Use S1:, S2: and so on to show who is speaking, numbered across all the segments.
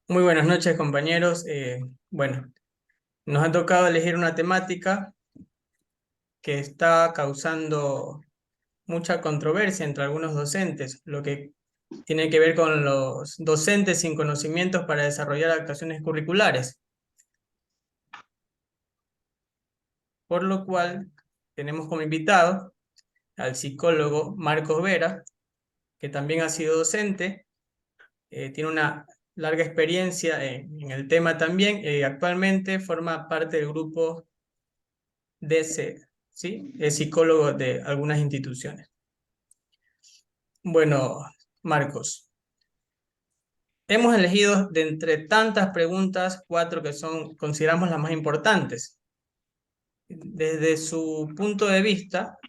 S1: Muy buenas noches, compañeros. Bueno, nos ha tocado elegir una temática que está causando mucha controversia entre algunos docentes, lo que tiene que ver con los docentes sin conocimientos para desarrollar actuaciones curriculares, por lo cual tenemos como invitado al psicólogo Marcos Vera, que también ha sido docente, tiene una larga experiencia en el tema también, actualmente forma parte del grupo DC, ¿sí? Es psicólogo de algunas instituciones. Bueno, Marcos, hemos elegido de entre tantas preguntas cuatro que son, consideramos las más importantes. Desde su punto de vista,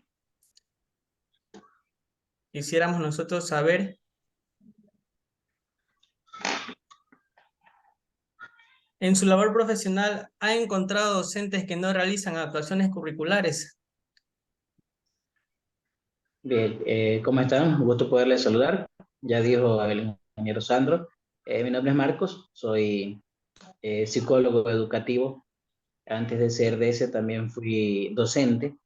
S1: quisiéramos nosotros saber, en su labor profesional, ¿ha encontrado docentes que no realizan actuaciones curriculares?
S2: Bien, ¿cómo están? Un gusto poderles saludar. Ya dijo el ingeniero Sandro. Mi nombre es Marcos, soy psicólogo educativo. Antes de ser de ese también fui docente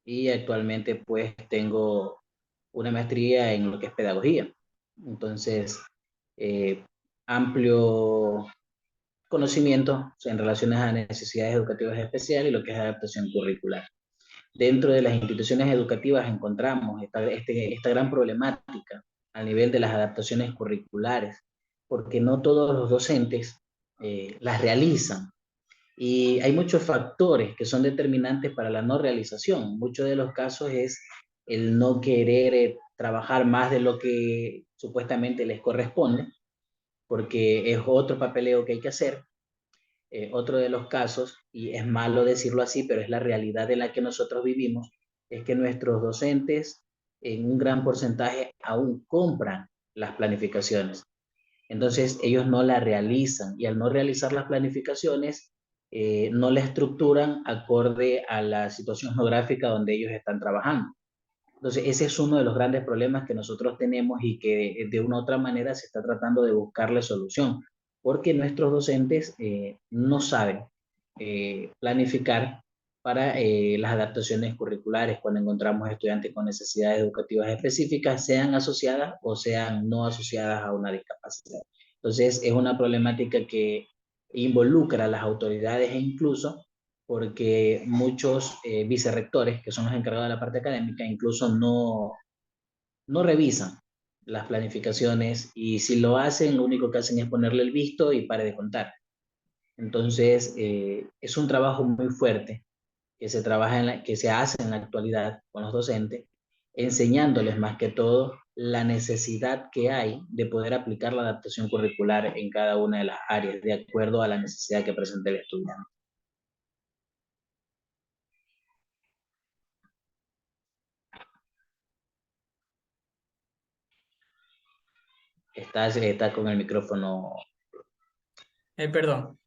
S2: y actualmente pues tengo una maestría en lo que es pedagogía. Entonces, eh, amplio conocimiento en relación a necesidades educativas especiales y lo que es adaptación curricular. Dentro de las instituciones educativas encontramos esta gran problemática a nivel de las adaptaciones curriculares, porque no todos los docentes las realizan. Y hay muchos factores que son determinantes para la no realización. Muchos de los casos es el no querer trabajar más de lo que supuestamente les corresponde, porque es otro papeleo que hay que hacer. Otro de los casos, y es malo decirlo así, pero es la realidad en la que nosotros vivimos, es que nuestros docentes en un gran porcentaje aún compran las planificaciones. Entonces ellos no la realizan y al no realizar las planificaciones, no la estructuran acorde a la situación geográfica donde ellos están trabajando. Entonces ese es uno de los grandes problemas que nosotros tenemos y que de una u otra manera se está tratando de buscarle solución, porque nuestros docentes no saben planificar para las adaptaciones curriculares cuando encontramos estudiantes con necesidades educativas específicas, sean asociadas o sean no asociadas a una discapacidad. Entonces es una problemática que involucra a las autoridades e incluso porque muchos vicerrectores, que son los encargados de la parte académica, incluso no revisan las planificaciones y si lo hacen, lo único que hacen es ponerle el visto y pare de contar. Entonces, es un trabajo muy fuerte que se trabaja que se hace en la actualidad con los docentes, enseñándoles más que todo la necesidad que hay de poder aplicar la adaptación curricular en cada una de las áreas, de acuerdo a la necesidad que presenta el estudiante. Está con el micrófono.
S1: Perdón,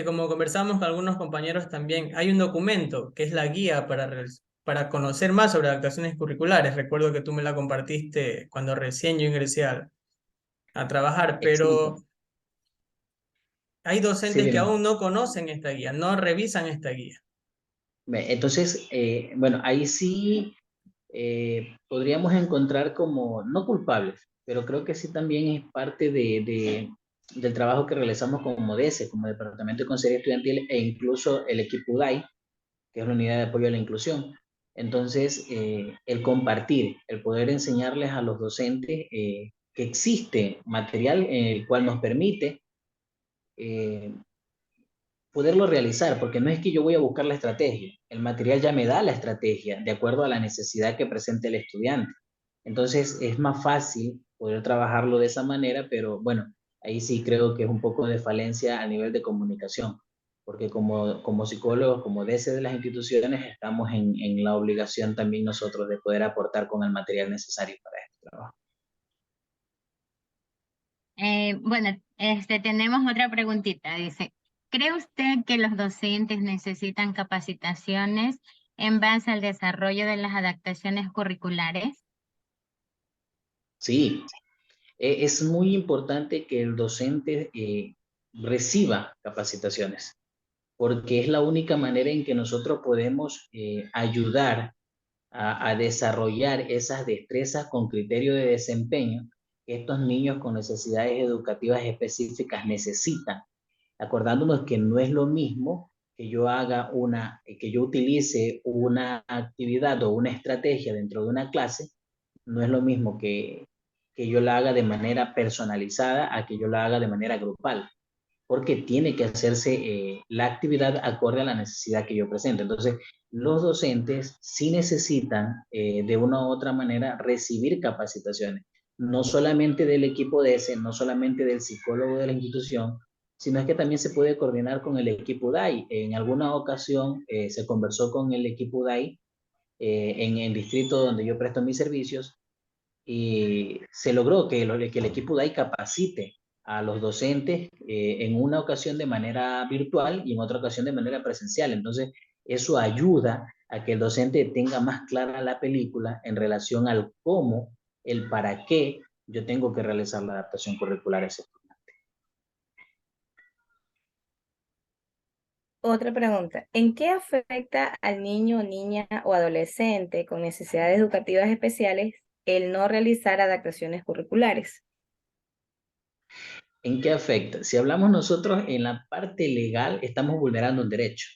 S1: como conversamos con algunos compañeros también, hay un documento que es la guía para conocer más sobre adaptaciones curriculares. Recuerdo que tú me la compartiste cuando recién yo ingresé a trabajar, pero
S2: Existe.
S1: hay
S2: Sí,
S1: docentes que
S2: dime.
S1: aún no conocen esta guía, no revisan esta guía.
S2: Entonces, bueno, ahí sí podríamos encontrar como, no culpables, pero creo que sí también es parte del trabajo que realizamos como DESE, como Departamento de Consejería Estudiantil e incluso el equipo UDAI, que es la Unidad de Apoyo a la Inclusión. Entonces, el compartir, el poder enseñarles a los docentes que existe material en el cual nos permite eh, poderlo realizar, porque no es que yo voy a buscar la estrategia, el material ya me da la estrategia de acuerdo a la necesidad que presente el estudiante. Entonces es más fácil poder trabajarlo de esa manera, pero bueno, ahí sí creo que es un poco de falencia a nivel de comunicación, porque como psicólogos, como DC de las instituciones, estamos en la obligación también nosotros de poder aportar con el material necesario para este trabajo.
S3: Bueno, tenemos otra preguntita. Dice, ¿cree usted que los docentes necesitan capacitaciones en base al desarrollo de las adaptaciones curriculares?
S2: Sí, es muy importante que el docente reciba capacitaciones, porque es la única manera en que nosotros podemos ayudar a desarrollar esas destrezas con criterio de desempeño que estos niños con necesidades educativas específicas necesitan, acordándonos que no es lo mismo que yo que yo utilice una actividad o una estrategia dentro de una clase, no es lo mismo que yo la haga de manera personalizada a que yo la haga de manera grupal, porque tiene que hacerse la actividad acorde a la necesidad que yo presento. Entonces, los docentes sí necesitan de una u otra manera recibir capacitaciones, no solamente del equipo de ese, no solamente del psicólogo de la institución, sino es que también se puede coordinar con el equipo DAI. En alguna ocasión se conversó con el equipo DAI en el distrito donde yo presto mis servicios y se logró que el equipo DAI capacite a los docentes en una ocasión de manera virtual y en otra ocasión de manera presencial. Entonces, eso ayuda a que el docente tenga más clara la película en relación al cómo, el para qué yo tengo que realizar la adaptación curricular a ese estudiante.
S4: Otra pregunta, ¿en qué afecta al niño, niña o adolescente con necesidades educativas especiales el no realizar adaptaciones curriculares?
S2: ¿En qué afecta? Si hablamos nosotros en la parte legal, estamos vulnerando un derecho,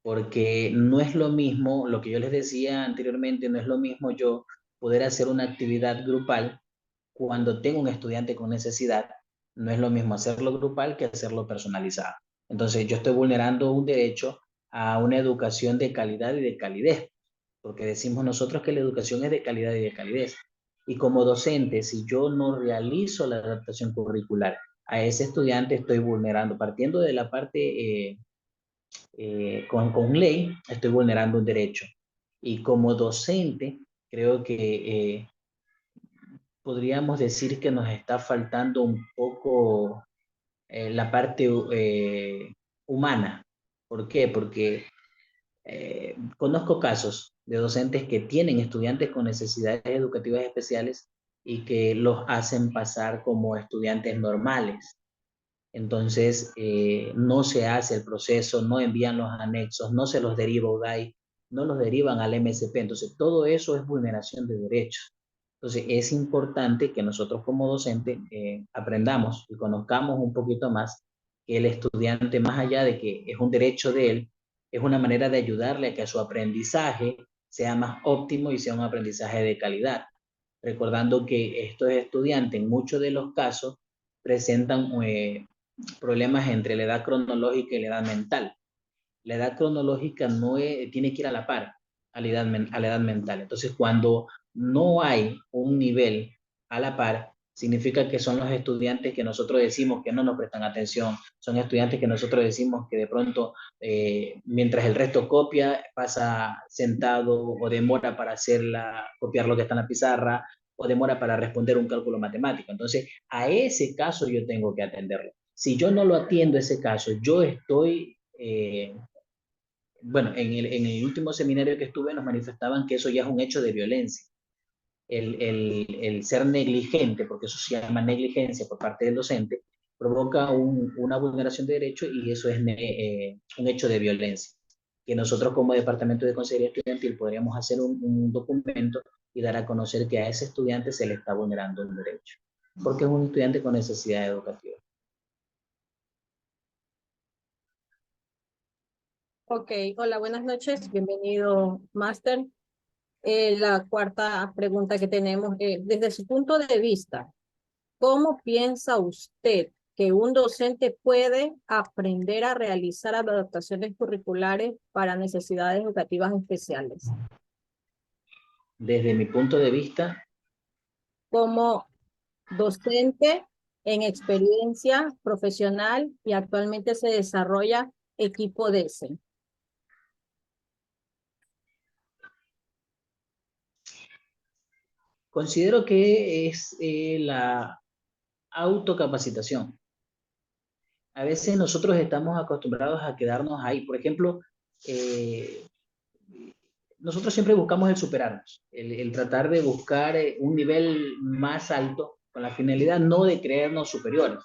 S2: porque no es lo mismo, lo que yo les decía anteriormente, no es lo mismo yo poder hacer una actividad grupal cuando tengo un estudiante con necesidad, no es lo mismo hacerlo grupal que hacerlo personalizado. Entonces, yo estoy vulnerando un derecho a una educación de calidad y de calidez, porque decimos nosotros que la educación es de calidad y de calidez. Y como docente, si yo no realizo la adaptación curricular a ese estudiante, estoy vulnerando, partiendo de la parte con ley, estoy vulnerando un derecho. Y como docente, creo que podríamos decir que nos está faltando un poco la parte humana. ¿Por qué? Porque conozco casos de docentes que tienen estudiantes con necesidades educativas especiales y que los hacen pasar como estudiantes normales. Entonces, no se hace el proceso, no envían los anexos, no se los deriva UDAI, no los derivan al MSP. Entonces, todo eso es vulneración de derechos. Entonces, es importante que nosotros como docentes aprendamos y conozcamos un poquito más que el estudiante, más allá de que es un derecho de él, es una manera de ayudarle a que su aprendizaje sea más óptimo y sea un aprendizaje de calidad. Recordando que estos estudiantes, en muchos de los casos, presentan problemas entre la edad cronológica y la edad mental. La edad cronológica no tiene que ir a la par a la edad mental. Entonces, cuando no hay un nivel a la par, significa que son los estudiantes que nosotros decimos que no nos prestan atención, son estudiantes que nosotros decimos que de pronto, mientras el resto copia, pasa sentado o demora para copiar lo que está en la pizarra, o demora para responder un cálculo matemático. Entonces, a ese caso yo tengo que atenderlo. Si yo no lo atiendo ese caso, yo estoy bueno, en el último seminario que estuve nos manifestaban que eso ya es un hecho de violencia. El ser negligente, porque eso se llama negligencia por parte del docente, provoca una vulneración de derechos y eso es un hecho de violencia. Que nosotros como Departamento de Consejería Estudiantil podríamos hacer un documento y dar a conocer que a ese estudiante se le está vulnerando un derecho, porque es un estudiante con necesidad educativa.
S5: Ok, hola, buenas noches, bienvenido, Máster. La cuarta pregunta que tenemos, desde su punto de vista, ¿cómo piensa usted que un docente puede aprender a realizar adaptaciones curriculares para necesidades educativas especiales?
S2: Desde mi punto de vista,
S5: Como docente en experiencia profesional y actualmente se desarrolla equipo DESE.
S2: considero que es la autocapacitación. A veces nosotros estamos acostumbrados a quedarnos ahí. Por ejemplo, nosotros siempre buscamos el superarnos, el tratar de buscar un nivel más alto con la finalidad no de creernos superiores,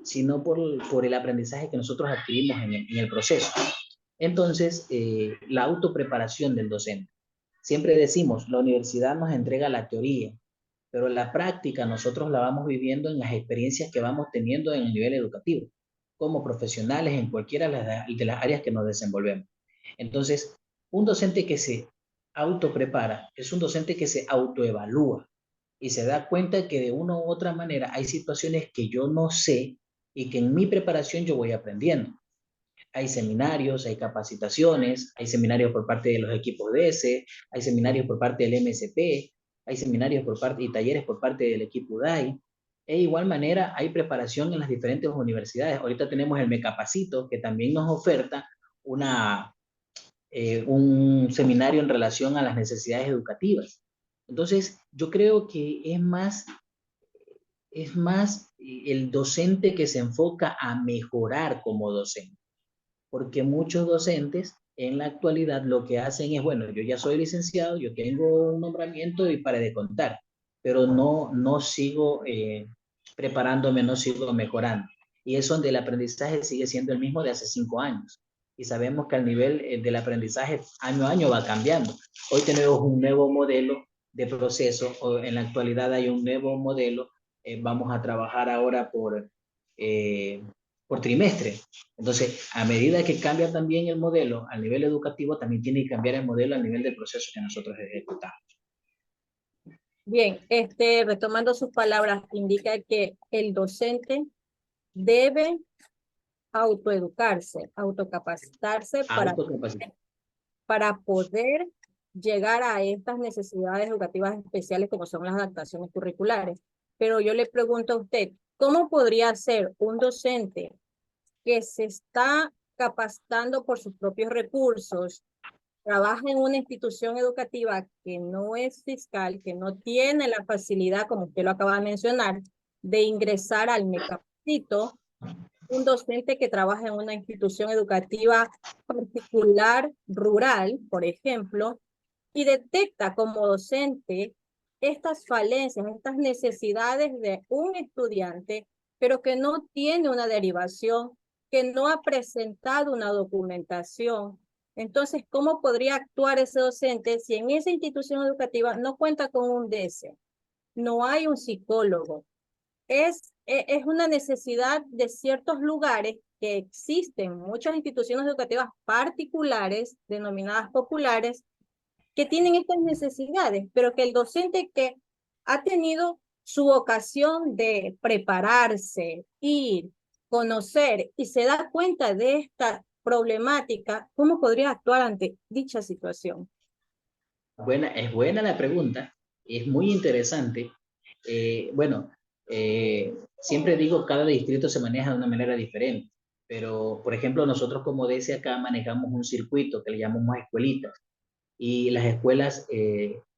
S2: sino por el aprendizaje que nosotros adquirimos en el proceso. Entonces, la autopreparación del docente. Siempre decimos, la universidad nos entrega la teoría, pero la práctica nosotros la vamos viviendo en las experiencias que vamos teniendo en el nivel educativo, como profesionales en cualquiera de las áreas que nos desenvolvemos. Entonces, un docente que se autoprepara es un docente que se autoevalúa y se da cuenta que de una u otra manera hay situaciones que yo no sé y que en mi preparación yo voy aprendiendo. Hay seminarios, hay capacitaciones, hay seminarios por parte de los equipos DS, hay seminarios por parte del MSP, hay seminarios por parte y talleres por parte del equipo DAI. De igual manera, hay preparación en las diferentes universidades. Ahorita tenemos el Me Capacito, que también nos oferta un seminario en relación a las necesidades educativas. Entonces, yo creo que es más el docente que se enfoca a mejorar como docente, porque muchos docentes en la actualidad lo que hacen es, bueno, yo ya soy licenciado, yo tengo un nombramiento y para de contar, pero no sigo preparándome, no sigo mejorando. Y es donde el aprendizaje sigue siendo el mismo de hace 5 años. Y sabemos que el nivel del aprendizaje año a año va cambiando. Hoy tenemos un nuevo modelo de proceso, o en la actualidad hay un nuevo modelo, vamos a trabajar ahora por trimestre. Entonces, a medida que cambia también el modelo a nivel educativo, también tiene que cambiar el modelo a nivel del proceso que nosotros ejecutamos.
S5: Bien, retomando sus palabras, indica que el docente debe autoeducarse, autocapacitarse para poder llegar a estas necesidades educativas especiales como son las adaptaciones curriculares. Pero yo le pregunto a usted, ¿cómo podría ser un docente que se está capacitando por sus propios recursos, trabaja en una institución educativa que no es fiscal, que no tiene la facilidad, como usted lo acaba de mencionar, de ingresar al Me Capacito, un docente que trabaja en una institución educativa particular, rural, por ejemplo, y detecta como docente estas falencias, estas necesidades de un estudiante, pero que no tiene una derivación, que no ha presentado una documentación? Entonces, ¿cómo podría actuar ese docente si en esa institución educativa no cuenta con un DS? No hay un psicólogo. Es una necesidad de ciertos lugares que existen, muchas instituciones educativas particulares, denominadas populares, que tienen estas necesidades, pero que el docente que ha tenido su ocasión de prepararse, ir, conocer y se da cuenta de esta problemática, ¿cómo podría actuar ante dicha situación?
S2: Es buena la pregunta, es muy interesante. Siempre digo, cada distrito se maneja de una manera diferente, pero por ejemplo nosotros como DC acá manejamos un circuito que le llamamos escuelitas, y las escuelas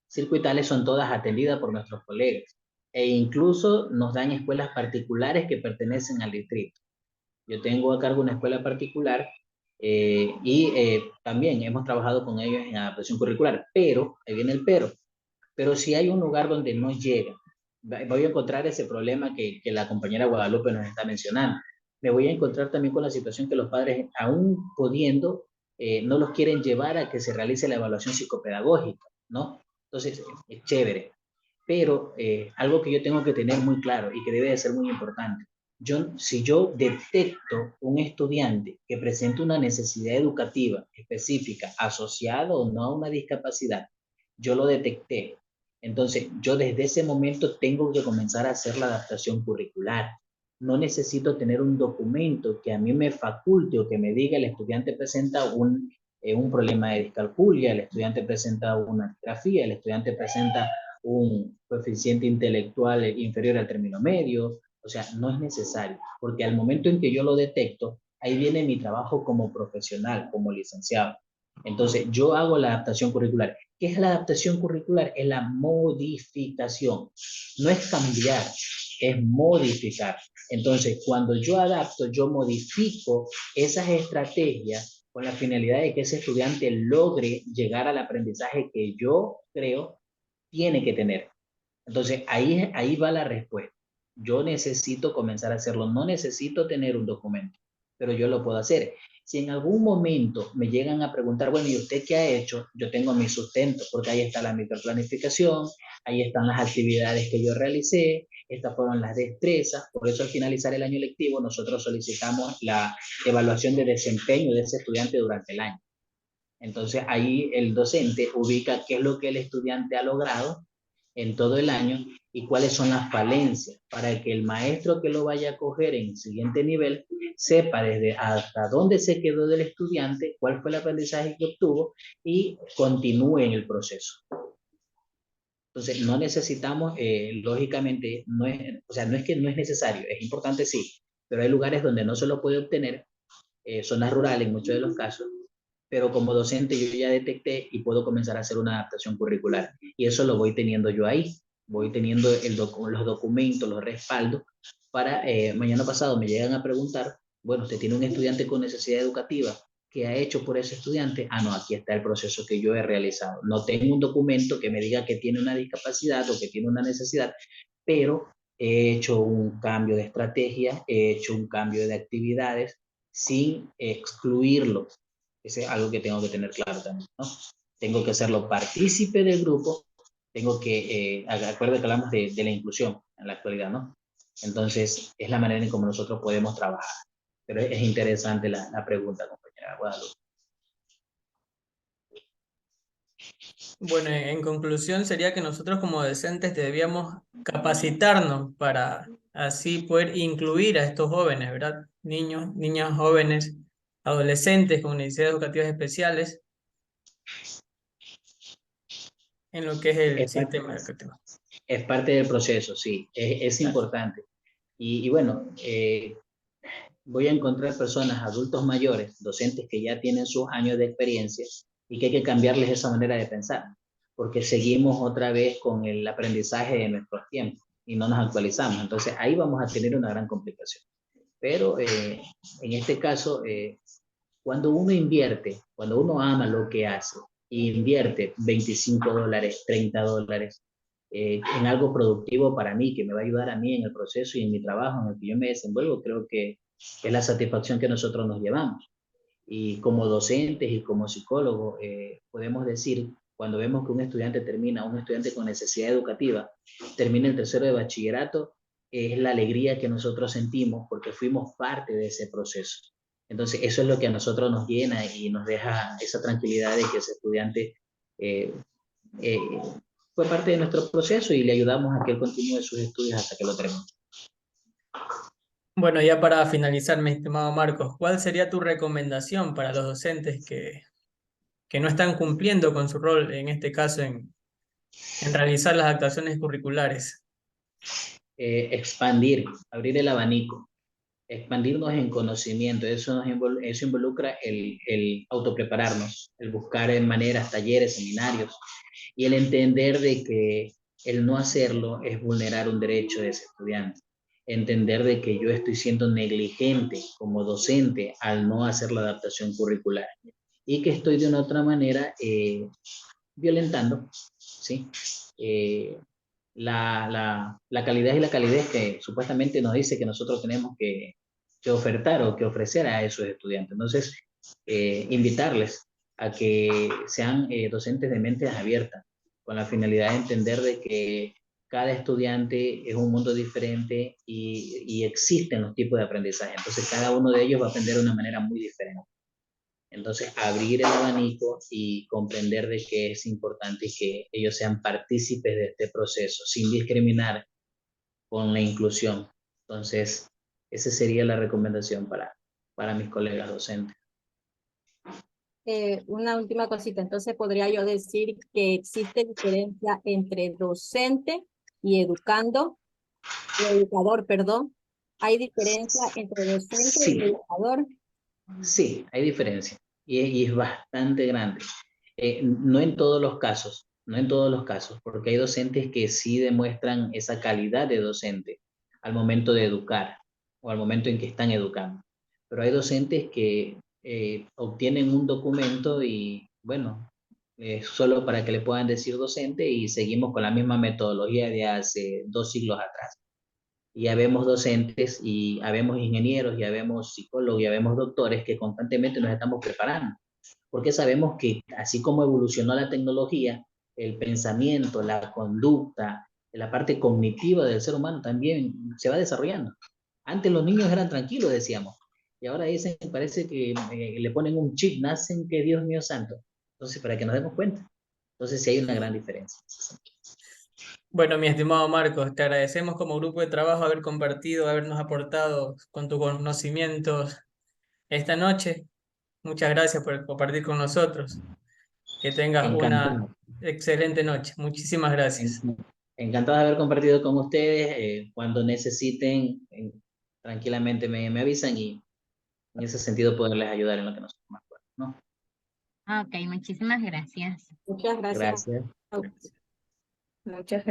S2: circuitales son todas atendidas por nuestros colegas, e incluso nos dan escuelas particulares que pertenecen al distrito. Yo tengo a cargo una escuela particular también hemos trabajado con ellos en adaptación curricular, pero, ahí viene el pero si hay un lugar donde no llega, voy a encontrar ese problema que la compañera Guadalupe nos está mencionando. Me voy a encontrar también con la situación que los padres, aún pudiendo, no los quieren llevar a que se realice la evaluación psicopedagógica, ¿no? Entonces, es chévere. Pero algo que yo tengo que tener muy claro y que debe de ser muy importante, si yo detecto un estudiante que presenta una necesidad educativa específica asociada o no a una discapacidad, yo lo detecté. Entonces, yo desde ese momento tengo que comenzar a hacer la adaptación curricular. No necesito tener un documento que a mí me faculte o que me diga el estudiante presenta un problema de discalculia, el estudiante presenta una disgrafía, el estudiante presenta un coeficiente intelectual inferior al término medio. O sea, no es necesario, porque al momento en que yo lo detecto, ahí viene mi trabajo como profesional, como licenciado. Entonces, yo hago la adaptación curricular. ¿Qué es la adaptación curricular? Es la modificación. No es cambiar, es modificar. Entonces, cuando yo adapto, yo modifico esas estrategias con la finalidad de que ese estudiante logre llegar al aprendizaje que yo creo tiene que tener. Entonces, ahí va la respuesta. yo necesito comenzar a hacerlo, no necesito tener un documento, pero yo lo puedo hacer. Si en algún momento me llegan a preguntar, bueno, ¿y usted qué ha hecho? Yo tengo mi sustento, porque ahí está la microplanificación, ahí están las actividades que yo realicé, estas fueron las destrezas, por eso al finalizar el año lectivo nosotros solicitamos la evaluación de desempeño de ese estudiante durante el año. Entonces ahí el docente ubica qué es lo que el estudiante ha logrado en todo el año y cuáles son las falencias para que el maestro que lo vaya a coger en el siguiente nivel sepa desde hasta dónde se quedó del estudiante, cuál fue el aprendizaje que obtuvo y continúe en el proceso. Entonces, no necesitamos, lógicamente, o sea, no es que no es necesario, es importante sí, pero hay lugares donde no se lo puede obtener, zonas rurales en muchos de los casos, pero como docente yo ya detecté y puedo comenzar a hacer una adaptación curricular. Y eso lo voy teniendo yo ahí, voy teniendo los documentos, los respaldos, para mañana pasado me llegan a preguntar, bueno, usted tiene un estudiante con necesidad educativa, ¿qué ha hecho por ese estudiante? Ah, no, aquí está el proceso que yo he realizado. No tengo un documento que me diga que tiene una discapacidad o que tiene una necesidad, pero he hecho un cambio de estrategia, he hecho un cambio de actividades sin excluirlo. Ese es algo que tengo que tener claro también, ¿no? Tengo que hacerlo partícipe del grupo, tengo que, acuérdense que hablamos de la inclusión en la actualidad, ¿no? Entonces, es la manera en cómo nosotros podemos trabajar. Pero es interesante la pregunta, compañera Guadalupe.
S1: Bueno, en conclusión sería que nosotros como docentes debíamos capacitarnos para así poder incluir a estos jóvenes, ¿verdad? Niños, niñas jóvenes, adolescentes con necesidades educativas especiales en lo que es el
S2: Es parte,
S1: sistema educativo.
S2: es parte del proceso, sí, es importante. Y bueno, voy a encontrar personas, adultos mayores, docentes que ya tienen sus años de experiencia y que hay que cambiarles esa manera de pensar, porque seguimos otra vez con el aprendizaje de nuestros tiempos y no nos actualizamos. Entonces ahí vamos a tener una gran complicación. Pero en este caso, cuando uno invierte, cuando uno ama lo que hace e invierte $25, $30 en algo productivo para mí, que me va a ayudar a mí en el proceso y en mi trabajo en el que yo me desenvuelvo, creo que es la satisfacción que nosotros nos llevamos. Y como docentes y como psicólogos, podemos decir, cuando vemos que un estudiante termina, un estudiante con necesidad educativa, termina el tercero de bachillerato, es la alegría que nosotros sentimos porque fuimos parte de ese proceso. Entonces, eso es lo que a nosotros nos llena y nos deja esa tranquilidad de que ese estudiante eh, eh, fue parte de nuestro proceso y le ayudamos a que él continúe sus estudios hasta que lo termine.
S1: Bueno, ya para finalizar, mi estimado Marcos, ¿cuál sería tu recomendación para los docentes que no están cumpliendo con su rol, en este caso, en realizar las actuaciones curriculares?
S2: Expandir, abrir el abanico, expandirnos en conocimiento. Eso involucra el autoprepararnos, el buscar en maneras, talleres, seminarios y el entender de que el no hacerlo es vulnerar un derecho de ese estudiante. Entender de que yo estoy siendo negligente como docente al no hacer la adaptación curricular y que estoy de una otra manera violentando, ¿sí? Eh, la calidad y la calidez que supuestamente nos dice que nosotros tenemos que ofertar o que ofrecer a esos estudiantes. Entonces, invitarles a que sean docentes de mentes abiertas, con la finalidad de entender de que cada estudiante es un mundo diferente y existen los tipos de aprendizaje. Entonces, cada uno de ellos va a aprender de una manera muy diferente. Entonces, abrir el abanico y comprender de que es importante que ellos sean partícipes de este proceso, sin discriminar con la inclusión. Entonces, esa sería la recomendación para mis colegas docentes.
S5: Una última cosita, entonces podría yo decir que existe diferencia entre docente y educando, o educador, perdón. ¿Hay diferencia entre docente y
S2: Sí,
S5: educador?
S2: sí, hay diferencia y es bastante grande. No en todos los casos, no en todos los casos, porque hay docentes que sí demuestran esa calidad de docente al momento de educar o al momento en que están educando. Pero hay docentes que obtienen un documento y, bueno, solo para que le puedan decir docente y seguimos con la misma metodología de hace 2 siglos atrás. Y habemos docentes y habemos ingenieros y habemos psicólogos y habemos doctores que constantemente nos estamos preparando, porque sabemos que así como evolucionó la tecnología, el pensamiento, la conducta, la parte cognitiva del ser humano también se va desarrollando. Antes los niños eran tranquilos, decíamos, y ahora dicen, parece que le ponen un chip, nacen que Dios mío santo. Entonces, para que nos demos cuenta. Entonces, sí hay una gran diferencia.
S1: Bueno, mi estimado Marcos, te agradecemos como grupo de trabajo haber compartido, habernos aportado con tus conocimientos esta noche. Muchas gracias por compartir con nosotros. Que tengas una
S2: Encantado.
S1: excelente noche. Muchísimas
S2: En-
S1: gracias.
S2: Encantado de haber compartido con ustedes. Cuando necesiten, tranquilamente me avisan y en ese sentido poderles ayudar en lo que nos más pueda, ¿no?
S3: Ok, muchísimas gracias.
S5: Muchas gracias
S2: Gracias.
S5: a usted.
S4: Muchas